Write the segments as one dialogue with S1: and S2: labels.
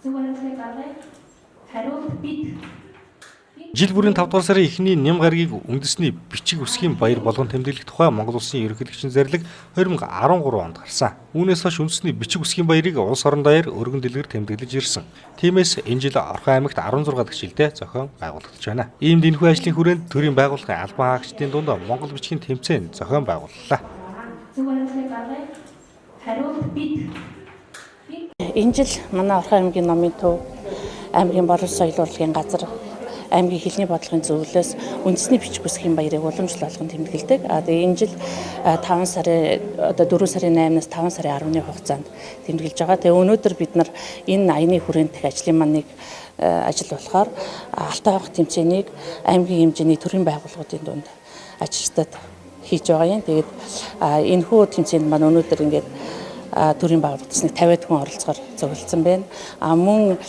S1: Зөв хариултыг авъя. Хариулт бид.
S2: Жил бүрийн 5 дугаар сарын эхний ням гарагийг үндэсний бичиг үсгийн баяр болгон тэмдэглэх тухай Монгол Улсын ерөнхийлөгчийн зарлиг 2013 онд гарсан. Үүнээс хойш үндэсний бичиг үсгийн баярыг улс орон даяар өргөн дэлгэр тэмдэглэж ирсэн. Тиймээс энэ жил Орхон аймагт 16 дахь жилдээ зохион байгуулагдаж байна. Иймд энэхүү ажлын хүрээнд төрийн байгууллагын албан хаагчдын дунд Монгол бичгийн тэмцээн зохион байгууллаа.
S1: Зөв хариултыг авъя. Хариулт бид.
S3: Энэ жил манай Орхон аймгийн номын төв аймгийн боловс соёл урлагийн газар аймгийн хэлний бодлогын зөвлөлөөс үндэсний бичиг үсгийн баярыг уламжлал болгон тэмдэглэдэг. Тэгээ энэ жил 4 сарын 8-наас 5 сарын 10-ны хугацаанд тэмдэглэж байгаа. Тэгээ өнөөдөр бид нар энэ аяны хүрээнд дэх ажлын маань нэг ажил болохоор Алтай хоох тэмцээнийг аймгийн хэмжээний төрийн байгууллагуудын дунд ажилчдад хийж байгаа юм. Тэгээд энэхүү тэмцээнд маань өнөөдөр ингээд төрийн байгууллагаас нэг 50 хүн оролцохоор зөвлөсөн байна. Мөн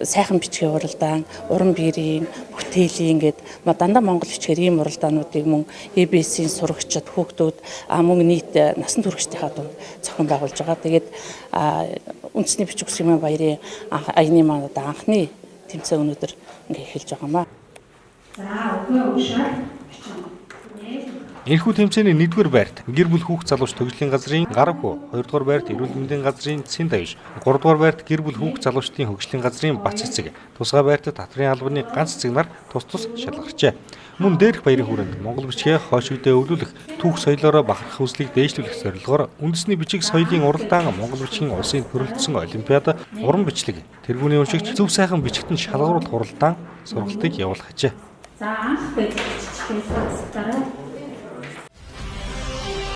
S3: сайхан бичгийн уралдаан, уран биерийн, бүтээлийн ингээд дандаа монгол бичгээр ийм уралдаануудыг мөн EBS-ийн сурагчид, хүүхдүүд мөн нийт насан туршидынхаа дунд зохион байгуулж байгаа. Тэгээд үндэсний бичиг үсгийн баярын аяны маань анхны тэмцээн өнөөдөр ингээд эхэлж байгаамаа.
S1: За, өгөө уушаа.
S2: Энэхүү тэмцээний 1-р байрт гэр бүл хүүхд залууч төгслийн газрын Гарав хүү, 2-р байрт эрүүл мэндийн газрын Цэн Давж, 3-р байрт гэр бүл хүүхд залуучдын хөгжлийн газрын Бац цэцэг, тусгай байрт Татврын албаны ганц цэцэг нар тус шалгарчээ. Мөн дээрх баярын хүрээнд Монгол бичгээ хойш үедээ өвлүүлэх, түүх соёлоороо бахархах хүслийг дээшлүүлэх зорилгоор үндэсний бичиг соёлын уралдаан, Монгол бичгийн улсын төрөлдсөн олимпиад, уран бичлэг, тэргүүний уншигч зөв сайхан бичгтэн шалгаруулах уралдаан сургалтыг явуулах ажээ.
S1: За, анх бичлэгээс асуултаараа